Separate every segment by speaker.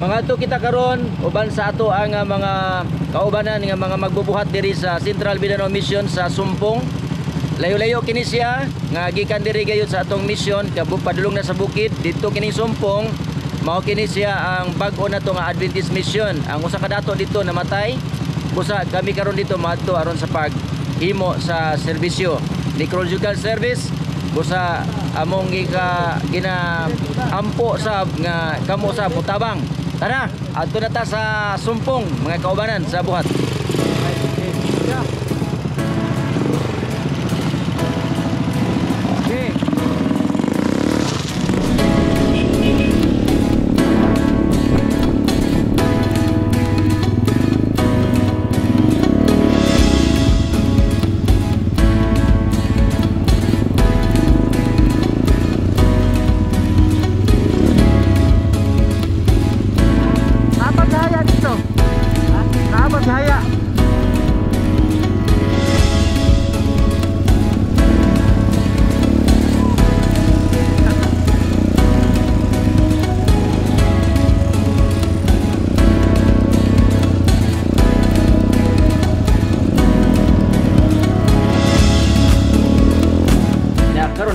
Speaker 1: Mga to kita karon uban sa ato ang mga kaubanan nga mga magbubuhat diri sa Central Mindanao Mission sa Sumpong. Layo-layo kini siya nga gikan diri gayud sa atong mission padulong na sa bukid dito kini Sumpong. Mao kini siya ang bag-o na to nga Adventist Mission. Ang usa ka dato dito namatay. Busa kami karon dito madto aron sa paghimo sa serbisyo necrological service. Busa among ginaampo sa nga kamo sa Butabang. Tara, adto na ta sa Sumpong mga kaubanan sa buhat.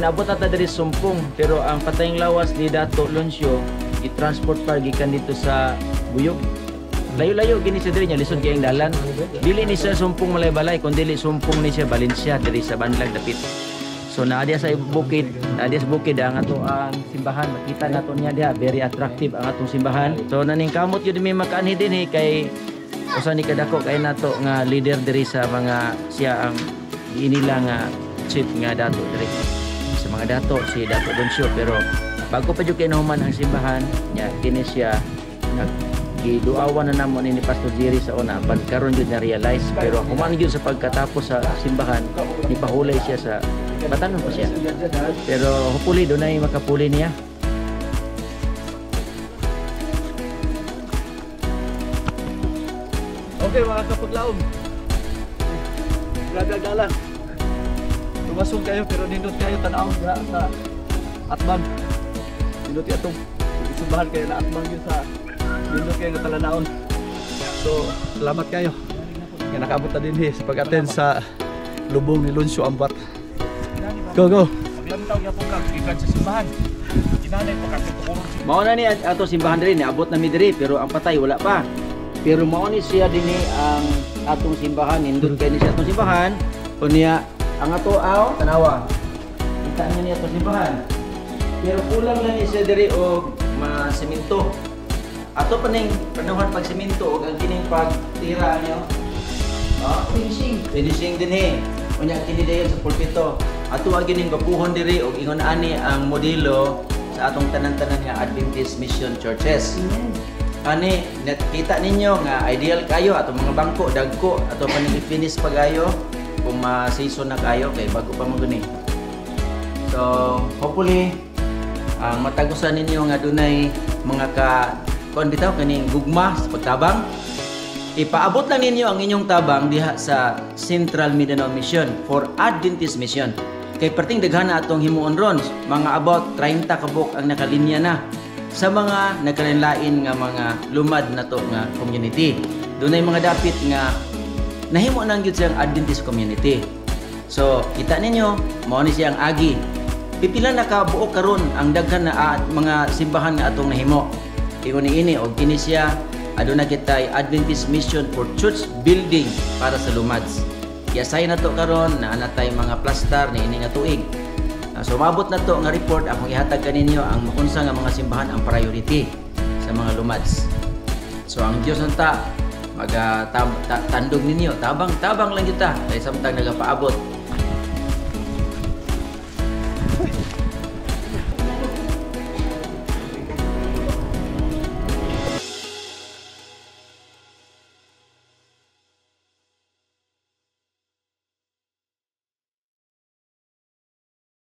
Speaker 1: Abot ata diri Sumpong pero ang patayng lawas ni Dato Loncio i-transport pa gikan dito sa Buyog. Layo-layo gini siya diri nya lisod kay ang dalan. Dili ni siya Sumpong Malay-Balay kun dili Sumpong ni siya Valencia diri sa Banlag dapit. So naa diya sa bukid, ang ato ang simbahan. Makita nato niya diha very attractive ang atong simbahan. So naning kamot yun may makaanhi dinhi kay usa ni kadako kay nato nga leader diri sa mga siya ang inila nga chief nga dato diri. Sa mga dato si Dato Loncio pero bago pa jud kay nahuman ang simbahan nya kini siya naggiduawan na namon ni Pastor Jerry sa una ban karon jud na realize pero human jud sa pagkatapos sa simbahan nipahulay siya sa batanon pa siya pero hopefully dunay makapuli niya.
Speaker 2: Okay mga kapaglaom, gagagalan tumasong kayo pero nindot kayo tanaw sa atbang. Nindot atong isubahan kayo na atbang yun sa nindot kayo nga talanaon. So salamat kayo nga nakaabot na din sa pag-attend sa lubong ni Loncio Ambat. Go!
Speaker 3: Ablantaw niya po kag gikan sa simbahan. Kinanay pa kag tukurong.
Speaker 1: Mao na ni ato simbahan diri ni abot na mi diri pero ang patay wala pa. Pero mao ni siya dinhi ang atong simbahan nindot kay ni siya atong simbahan unya ang ato aw tanawa. Kita niya atong simbahan. Pero kulang lang ni siya diri og semento. Ato pa ning panahon pag semento og ang kining pagtira niyo. Finishing dinhi. Unya kini dayon sa pulpito. Ato ang gining gapuhon diri og ingon ani ang modelo sa atong tanan-tanan nga Adventist Mission Churches. Ani nakita ninyo nga ideal kayo atong mga bangko dagko ato pa ning finish pagayo kung ma-season na kayo kay bago pa mo gani. So hopefully ang matagusan ninyo nga dunay mga kuan bitaw kaning gugma sa pagtabang. Ipaabot lang ninyo ang inyong tabang diha sa Central Mindanao Mission for Adventist Mission. Kay perting daghan na atong himuon ron, mga about 30 kabuk ang nakalinya na sa mga nagkalain nga mga lumad na to nga community. Dunay mga dapit nga nahimo nang gyud siyang Adventist community. So kita ninyo mao ni siyang agi. Pipila na ka buok karon ang daghan na mga simbahan nga atong nahimo. Ingon niini og kini siya aduna kitay Adventist Mission for Church Building para sa lumads. Yasay na to karon na anatay mga plaster ni ini nga tuig. So maabot na to nga report akong ihatag kaninyo ang makunsa nga mga simbahan ang priority sa mga lumads. So ang Dios nanta tandog ninyo tabang lang kita kay samtang nagapaabot